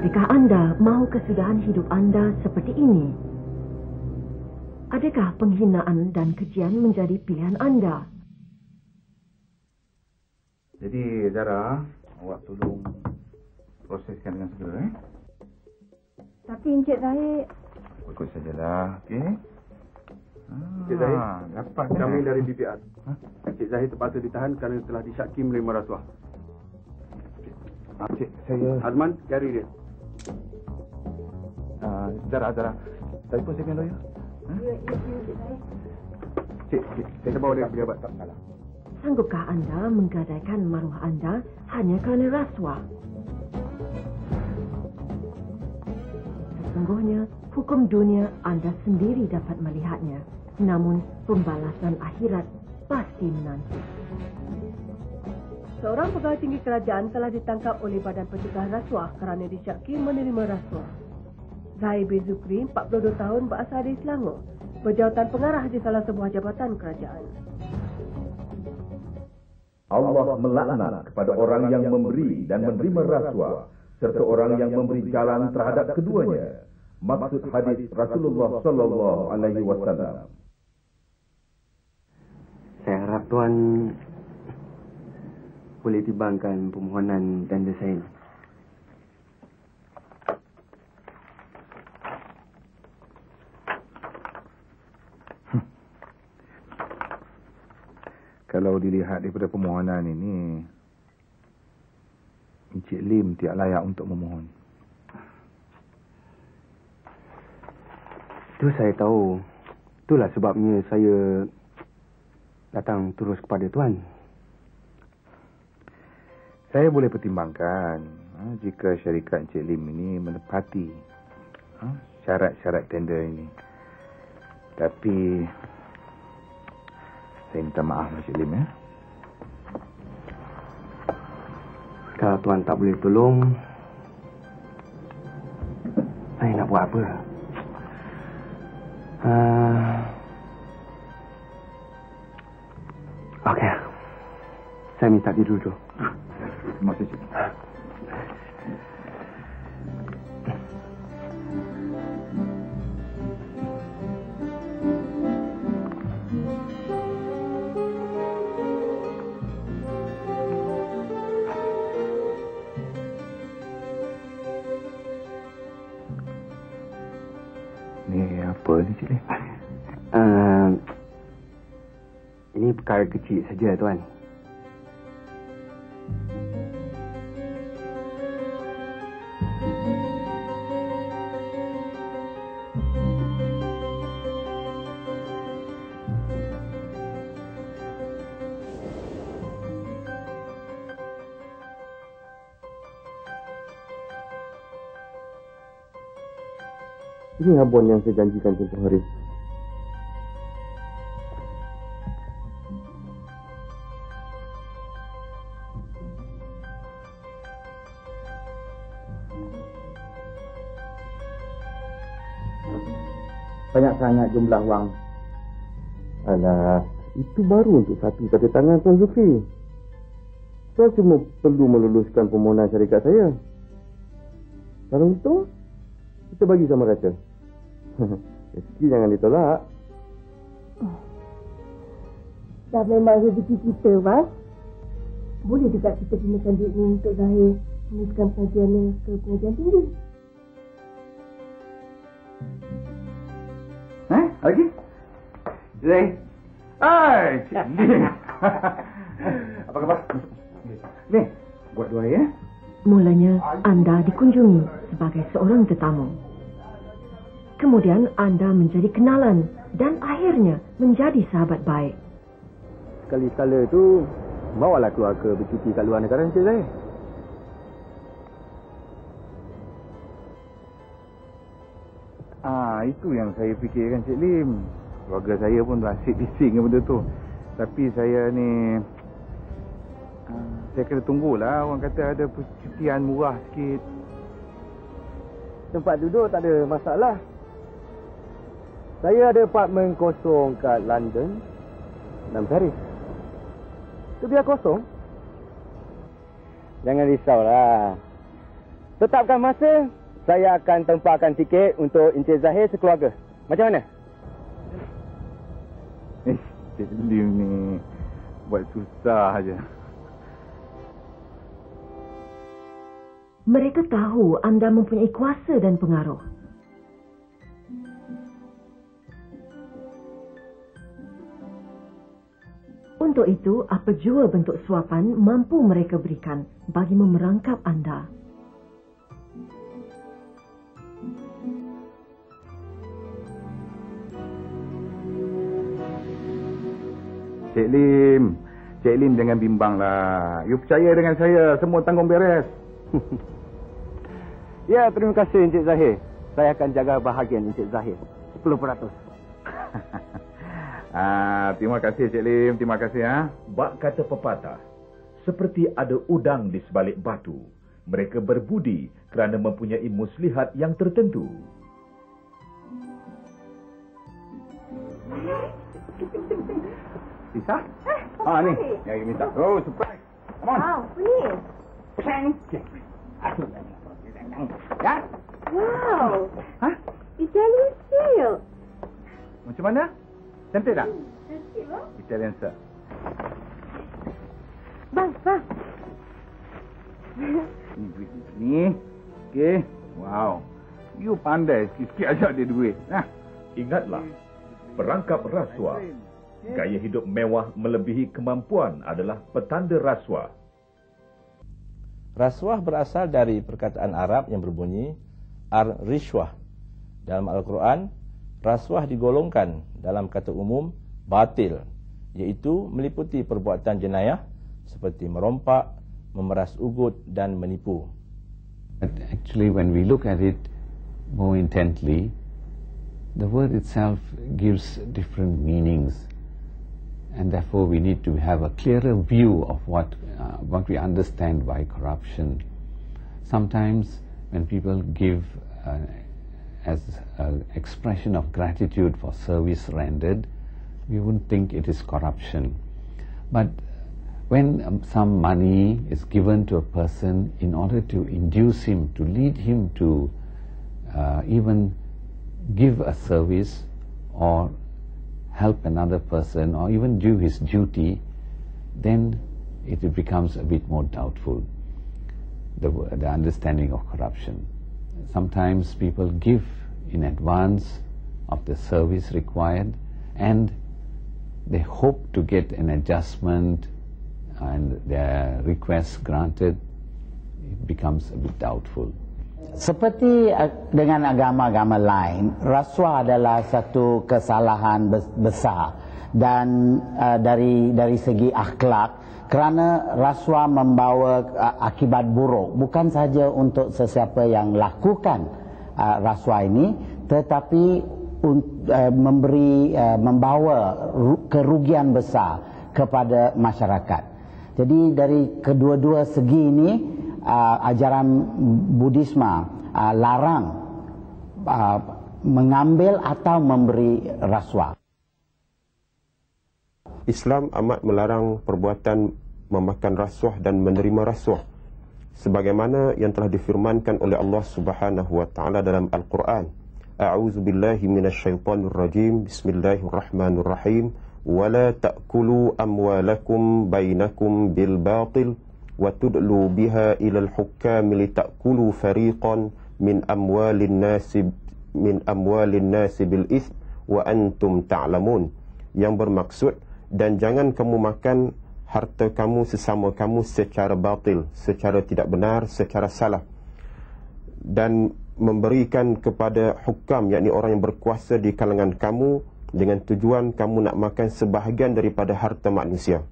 Adakah anda mahu kesudahan hidup anda seperti ini? Adakah penghinaan dan kejian menjadi pilihan anda? Jadi, Zara, awak tolong proseskan dengan segera, Tapi Encik Zahid... Ikut sajalah, okey? Encik Zahid, dapat kami dari DPR. Encik Zahid terpaksa ditahan kerana telah disyaki menerima rasuah. Cik, saya... Azman, cari dia. Zara, telefon second lawyer. Ya, Encik Zahid. Cik, Saya bawa dia ke pejabat. Tak salah. Sanggupkah anda menggadaikan maruah anda hanya kerana rasuah? Sesungguhnya, hukum dunia anda sendiri dapat melihatnya. Namun, pembalasan akhirat pasti menanti. Seorang pegawai tinggi kerajaan telah ditangkap oleh Badan Pencegahan Rasuah kerana disyaki menerima rasuah. Zahid bin Zukri, 42 tahun, berasal dari Selangor, berjawatan pengarah di salah sebuah jabatan kerajaan. Allah melaknat kepada orang yang memberi dan menerima rasuah serta orang yang memberi jalan terhadap keduanya. Maksud hadis Rasulullah sallallahu alaihi wasallam. Saya harap Tuan boleh timbangkan permohonan tanda saya. Kalau dilihat daripada permohonan ini, Encik Lim tidak layak untuk memohon. Itu saya tahu. Itulah sebabnya saya datang terus kepada Tuan. Saya boleh pertimbangkan jika syarikat Encik Lim ini menepati syarat-syarat tender ini. Tapi saya minta maaf Encik Lim, Kalau Tuan tak boleh tolong, saya nak buat apa? Okey. Saya minta duduk. Terima kasih, Cik. Ni apa ni, Cik Lim? Ini perkara kecil saja, Tuan. Ini abon yang saya janjikan tempoh hari. Banyak sangat jumlah wang. Alah, itu baru untuk satu tanda tangan Tuan Zulfi. Saya cuma perlu meluluskan permohonan syarikat saya. Kalau untung, kita bagi sama rata. Rezeki jangan ditolak. Dah memang rezeki kita, Bang. Boleh juga kita gunakan duit ni untuk Zahir meneruskan pengajiannya ke pengajian tinggi. Lagi? Zahir. Hai, Cik Lim. Apa khabar? Ni, buat dua ya. Mulanya, anda dikunjungi sebagai seorang tetamu. Kemudian, anda menjadi kenalan dan akhirnya menjadi sahabat baik. Sekali-sekala tu, bawalah keluarga bercuti kat luar negara, Encik Zahir. Itu yang saya fikirkan, Cik Lim. Keluarga saya pun dah asyik bising benda tu. Tapi saya ni... saya kena tunggulah. Orang kata ada percutian murah sikit. Tempat duduk tak ada masalah. Saya ada apartmen kosong kat London dan Paris. Tu biar kosong. Jangan risaulah. Tetapkan masa, saya akan tempahkan tiket untuk Encik Zahir sekeluarga. Macam mana? Cik Lim ni buat susah aja. Mereka tahu anda mempunyai kuasa dan pengaruh. Untuk itu, apa jua bentuk suapan mampu mereka berikan bagi memerangkap anda. Cik Lim jangan bimbanglah. You percaya dengan saya, semua tanggung beres. Ya, terima kasih Encik Zahir. Saya akan jaga bahagian Encik Zahir 10%. Terima kasih Cik Lim, terima kasih. Bak kata pepatah, seperti ada udang di sebalik batu. Mereka berbudi kerana mempunyai muslihat yang tertentu. Bisa? Ni. Yang minta. Oh, surprise. Come on. Wow, please. Ya? Wow. Italian style. Macam mana? Cantik tak? Cantik, bang. Italian sir. Bang. Ni duit ni. Okey. Wow. You pandai sikit-sikit ajak dia duit. Ingatlah, perangkap rasuah, gaya hidup mewah melebihi kemampuan adalah petanda rasuah. Rasuah berasal dari perkataan Arab yang berbunyi ar-rishwah. Dalam Al-Quran, rasuah digolongkan dalam kata umum batil, iaitu meliputi perbuatan jenayah seperti merompak, memeras ugut dan menipu. But actually when we look at it more intently, the word itself gives different meanings. And therefore we need to have a clearer view of what we understand by corruption. Sometimes when people give as an expression of gratitude for service rendered, we wouldn't think it is corruption. But when some money is given to a person in order to induce him, to lead him to even give a service or help another person or even do his duty, then it becomes a bit more doubtful, the understanding of corruption. Sometimes people give in advance of the service required and they hope to get an adjustment and their request granted. It becomes a bit doubtful. Seperti dengan agama-agama lain, rasuah adalah satu kesalahan besar dan dari segi akhlak, kerana rasuah membawa akibat buruk bukan saja untuk sesiapa yang lakukan rasuah ini, tetapi membawa kerugian besar kepada masyarakat. Jadi dari kedua-dua segi ini, ajaran Buddhisme larang mengambil atau memberi rasuah. Islam amat melarang perbuatan memakan rasuah dan menerima rasuah, sebagaimana yang telah difirmankan oleh Allah Subhanahu wa taala dalam Al-Quran. A'udzu billahi minasyaitonir rajim. Bismillahirrahmanirrahim. Wala ta'kulu amwalakum bainakum bil batil wa tudlu biha ila al-hukam litakulu fariqan min amwalin nasi bil itsm wa antum ta'lamun. Yang bermaksud, dan jangan kamu makan harta kamu sesama kamu secara batil, secara tidak benar, secara salah, dan memberikan kepada hukam, yakni orang yang berkuasa di kalangan kamu, dengan tujuan kamu nak makan sebahagian daripada harta manusia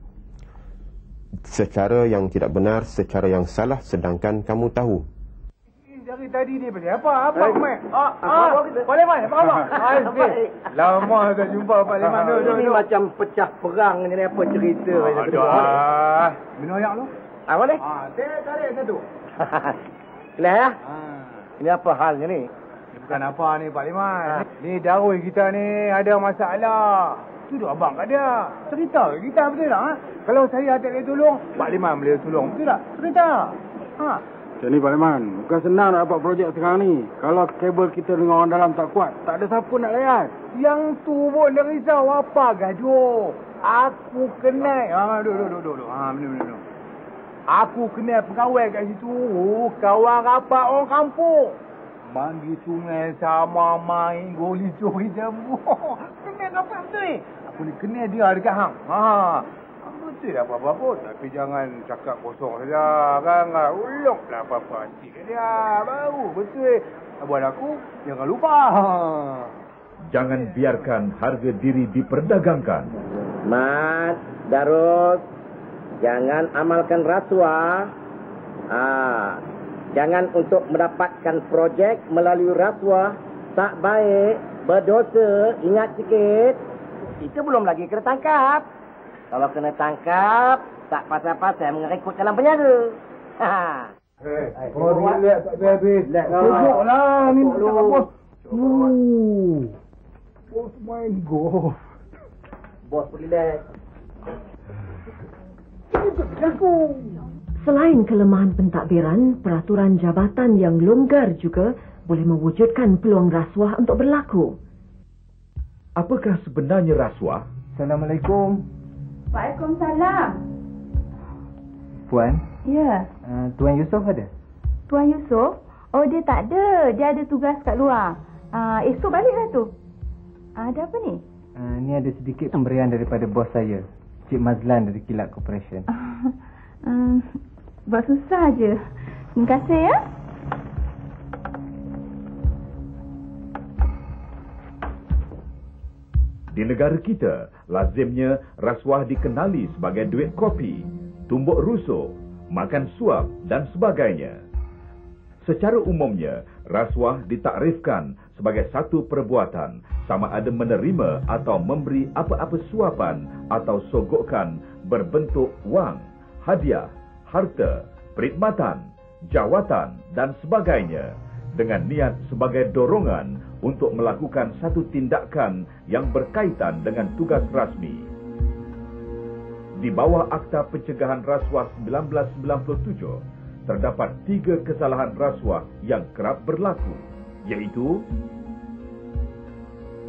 secara yang tidak benar, secara yang salah, sedangkan kamu tahu. Dari tadi ni boleh apa? Boleh mai, apa? Lama tak jumpa Pak Liman tu. Ini macam pecah perang ni, apa cerita? Minum air lu? Boleh? Saya tarik satu. Kelas ya? Ini apa halnya ni? Bukan apa ni Pak Liman. Ni darul kita ni ada masalah. Duduk abang kat dia. Cerita kita betul tak? Kalau saya tak boleh tolong, Pak Liman boleh tolong. Betul tak? Cerita. Macam ni Pak Leman, bukan senang nak dapat projek sekarang ni. Kalau kabel kita dengan orang dalam tak kuat, tak ada siapa nak layan. Yang tu pun dia risau apa gaduh. Aku kenal. Duduk. Minum. Aku kenal pegawai kat situ. Kawan rapat orang kampung. Mandi sungai sama main goli curi jambu. Kenal rapat betul ni. Aku ni kenal dia dekat hang. Betul apa-apa pun. Tapi jangan cakap kosong saja. Kan ulunglah apa-apa. Cik dia baru betul. Buat aku jangan lupa. Jangan biarkan harga diri diperdagangkan. Mat, Darus, jangan amalkan rasuah. Jangan untuk mendapatkan projek melalui rasuah. Tak baik, berdosa. Ingat sikit. Kita belum lagi kena tangkap. Kalau kena tangkap, tak pasal-pasal mengerekut dalam penjara. Kau relax tak habis. Tujuklah ni nak cakap bos. Bos main golf. Bos relax. Selain kelemahan pentadbiran, peraturan jabatan yang longgar juga boleh mewujudkan peluang rasuah untuk berlaku. Apakah sebenarnya rasuah? Assalamualaikum. Waalaikumsalam. Puan? Ya. Tuan Yusof ada? Tuan Yusof? Oh, dia tak ada. Dia ada tugas kat luar. Esok baliklah tu. Ada apa ni? Ni ada sedikit pemberian daripada bos saya, Cik Mazlan dari Kilat Corporation. Buat susah je. Terima kasih ya. Di negara kita, lazimnya rasuah dikenali sebagai duit kopi, tumbuk rusuk, makan suap dan sebagainya. Secara umumnya, rasuah ditakrifkan sebagai satu perbuatan sama ada menerima atau memberi apa-apa suapan atau sogokan berbentuk wang, hadiah, harta, perkhidmatan, jawatan dan sebagainya dengan niat sebagai dorongan untuk melakukan satu tindakan yang berkaitan dengan tugas rasmi. Di bawah Akta Pencegahan Rasuah 1997, terdapat 3 kesalahan rasuah yang kerap berlaku, iaitu: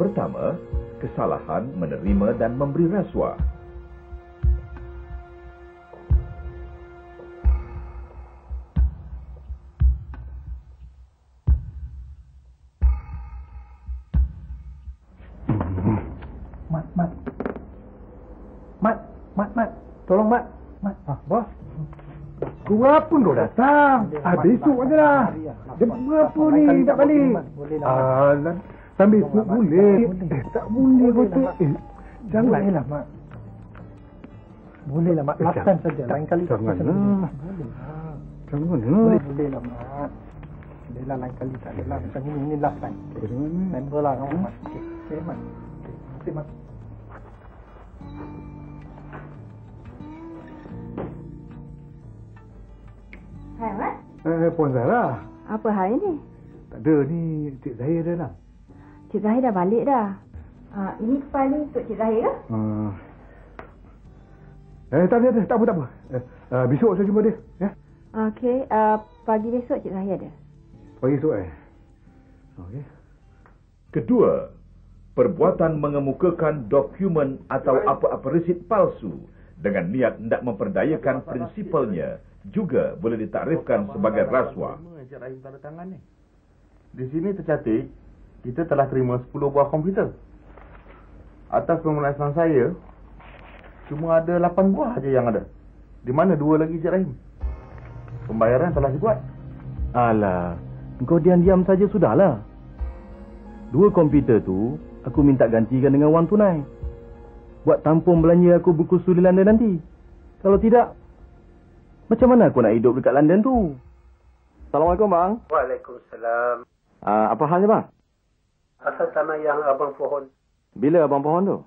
pertama, kesalahan menerima dan memberi rasuah. Mat. Tolong, Mat. Bos. Kurang pun dah datang. Besok aja lah. Jam berapa ni tak balik? Sambil smoke boleh. Tak boleh betul. Janganlah, Mak. Bolehlah, Mak. Lapan saja. Lain kali. Janganlah. Bolehlah, Mak. Bolehlah lain kali tak ada lah. Macam ini lapan. Member lah kamu, Mat. Okey, Mat. Okey, Mat. Hai, Mat. Puan Zahra. Apa hari ni? Tak ada, ni Cik Zahir dah lah. Cik Zahir dah balik dah. Ini file ni untuk Cik Zahir ke? Tak apa. Besok saya jumpa dia. Ya? Okey, pagi besok Cik Zahir ada. Pagi esok Okey. Kedua, perbuatan mengemukakan dokumen atau apa-apa resit palsu dengan niat hendak memperdayakan prinsipalnya juga boleh ditakrifkan sebagai rasuah. Encik Rahim tanda tangan ni. Di sini tercatat kita telah terima 10 buah komputer. Atas pemenuhan saya cuma ada 8 buah aja yang ada. Di mana 2 lagi Encik Rahim? Pembayaran telah dibuat. Alah, engkau diam-diam saja sudahlah. 2 komputer tu aku minta gantikan dengan wang tunai. Buat tampung belanja aku berkursus di London nanti. Kalau tidak, macam mana aku nak hidup dekat London tu? Assalamualaikum, bang. Waalaikumsalam. Apa halnya, bang? Asal tanah yang abang pohon. Bila abang pohon tu?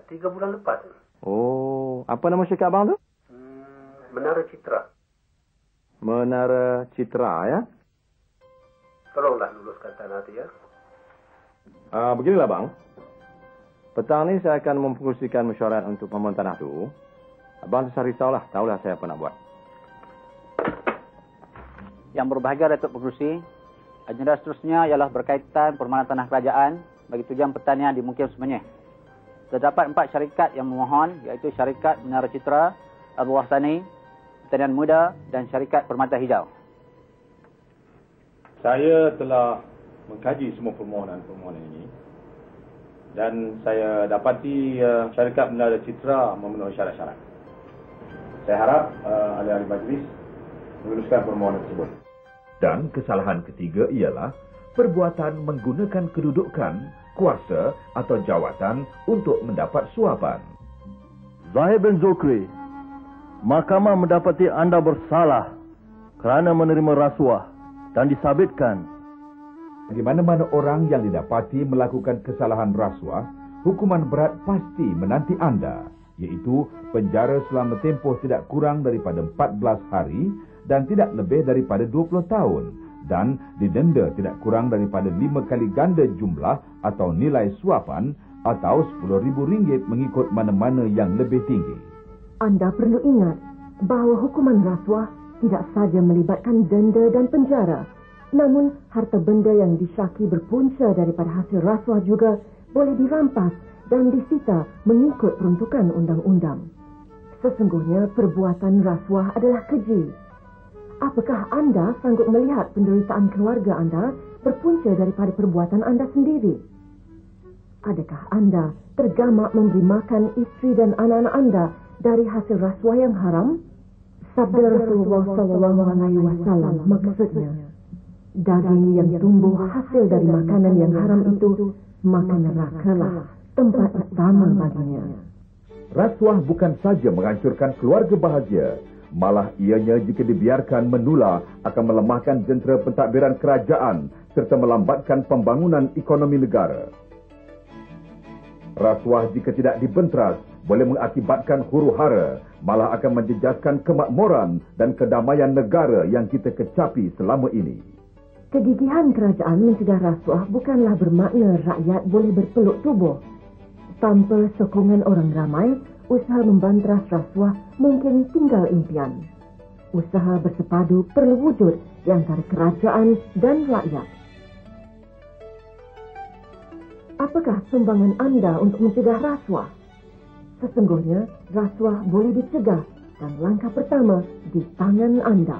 3 bulan lepas. Oh, apa nama syarikat abang tu? Menara Citra. Menara Citra, ya? Tolonglah luluskan tanah tu, ya. Beginilah, bang. Petang ni saya akan mempengerusikan mesyuarat untuk pembangunan tanah tu. Abang tak usah risaulah, tahulah saya apa nak buat. Yang berbahagia Datuk Pengerusi, agenda seterusnya ialah berkaitan permohonan tanah kerajaan bagi tujuan pertanian di Mukim Semenyih. Terdapat 4 syarikat yang memohon, iaitu Syarikat Menara Citra, Al-Bawah Tani, Pertanian Muda dan Syarikat Permata Hijau. Saya telah mengkaji semua permohonan ini dan saya dapati Syarikat Menara Citra memenuhi syarat-syarat. Saya harap ahli-ahli majlis meneruskan permohonan tersebut. Dan kesalahan ketiga ialah perbuatan menggunakan kedudukan, kuasa atau jawatan untuk mendapat suapan. Zahir bin Zukri, mahkamah mendapati anda bersalah kerana menerima rasuah dan disabitkan. Di mana-mana orang yang didapati melakukan kesalahan rasuah, hukuman berat pasti menanti anda, iaitu penjara selama tempoh tidak kurang daripada 14 hari dan tidak lebih daripada 20 tahun dan didenda tidak kurang daripada 5 kali ganda jumlah atau nilai suapan atau RM10,000 mengikut mana-mana yang lebih tinggi. Anda perlu ingat bahawa hukuman rasuah tidak saja melibatkan denda dan penjara, namun harta benda yang disyaki berpunca daripada hasil rasuah juga boleh dirampas dan disita mengikut peruntukan undang-undang. Sesungguhnya perbuatan rasuah adalah keji. Apakah anda sanggup melihat penderitaan keluarga anda berpunca daripada perbuatan anda sendiri? Adakah anda tergamak memberi makan isteri dan anak-anak anda dari hasil rasuah yang haram? Sabda Rasulullah SAW maksudnya, daging yang tumbuh hasil dari makanan yang haram itu, maka nerakalah tempat utama baginya. Rasuah bukan saja menghancurkan keluarga bahagia, malah ianya jika dibiarkan menular akan melemahkan jentera pentadbiran kerajaan serta melambatkan pembangunan ekonomi negara. Rasuah jika tidak dibentras boleh mengakibatkan huru-hara, malah akan menjejaskan kemakmuran dan kedamaian negara yang kita kecapi selama ini. Kegigihan kerajaan mencegah rasuah bukanlah bermakna rakyat boleh berpeluk tubuh. Tanpa sokongan orang ramai, usaha membantras rasuah mungkin tinggal impian. Usaha bersepadu perlu wujud di antara kerajaan dan rakyat. Apakah sumbangan anda untuk mencegah rasuah? Sesungguhnya, rasuah boleh dicegah dan langkah pertama di tangan anda.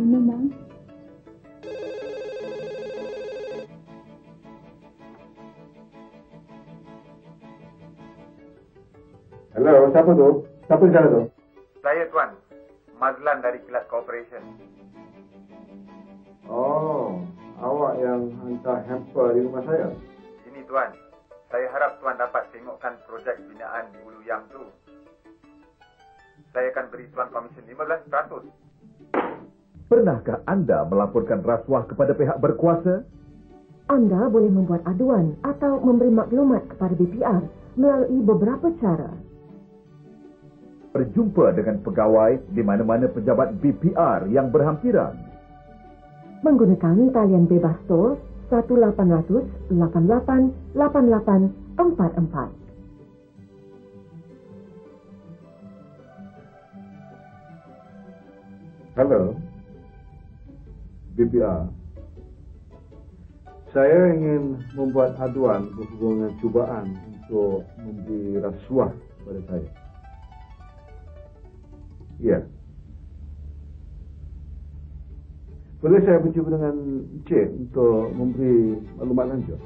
Memang. Halo, siapa tu? Siapa di sana tu? Saya Tuan, Mazlan dari Kilat Corporation. Oh, awak yang hantar hamper di rumah saya? Ini Tuan, saya harap Tuan dapat tengokkan projek binaan di Ulu Yang tu. Saya akan beri Tuan komisen 15%. Pernahkah anda melaporkan rasuah kepada pihak berkuasa? Anda boleh membuat aduan atau memberi maklumat kepada BPR melalui beberapa cara. Berjumpa dengan pegawai di mana-mana pejabat BPR yang berhampiran. Menggunakan talian bebas tol 1800 88 88 44. Halo, BPR. Saya ingin membuat aduan berhubungan dengan cubaan untuk memberi rasuah kepada saya. Ya. Boleh saya berjumpa dengan Encik untuk memberi maklumat lanjut?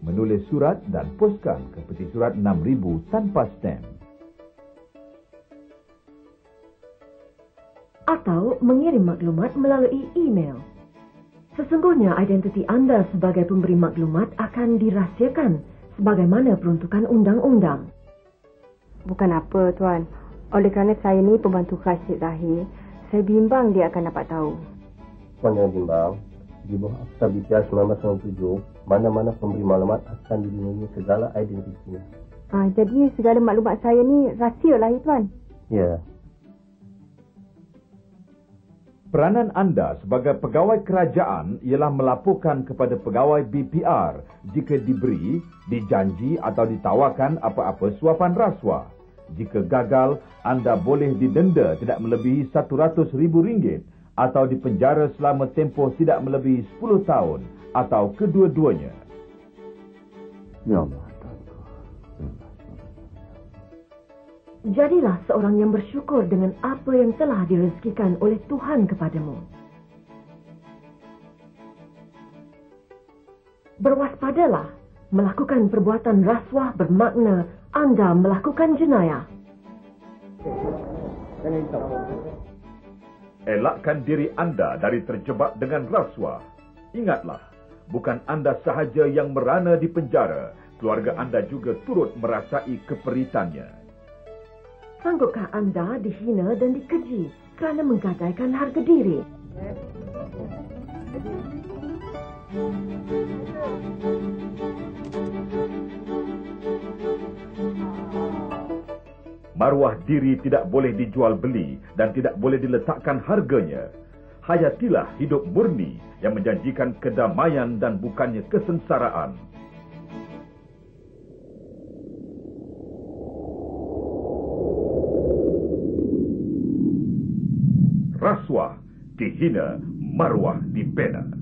Menulis surat dan poskan ke peti surat 6000 tanpa stamp. Atau mengirim maklumat melalui email. Sesungguhnya identiti anda sebagai pemberi maklumat akan dirahsiakan sebagaimana peruntukan undang-undang. Bukan apa, Tuan. Oleh kerana saya ni pembantu khas Cik Zahir, saya bimbang dia akan dapat tahu. Tuan jangan bimbang. Di bawah Akta BPR 1997, mana-mana pemberi maklumat akan dilindungi segala identitinya. Jadi segala maklumat saya ni rahsia lah, Tuan? Ya. Peranan anda sebagai pegawai kerajaan ialah melaporkan kepada pegawai BPR jika diberi, dijanji atau ditawarkan apa-apa suapan rasuah. Jika gagal, anda boleh didenda tidak melebihi RM100,000 atau dipenjara selama tempoh tidak melebihi 10 tahun atau kedua-duanya. Ya Allah. Jadilah seorang yang bersyukur dengan apa yang telah direzekikan oleh Tuhan kepadamu. Berwaspadalah, melakukan perbuatan rasuah bermakna anda melakukan jenayah. Elakkan diri anda dari terjebak dengan rasuah. Ingatlah, bukan anda sahaja yang merana di penjara, keluarga anda juga turut merasai keperitannya. Sanggupkah anda dihina dan dikeji kerana menggadaikan harga diri? Maruah diri tidak boleh dijual beli dan tidak boleh diletakkan harganya. Hayatilah hidup murni yang menjanjikan kedamaian dan bukannya kesengsaraan. Rasuah dihina, maruah dibina.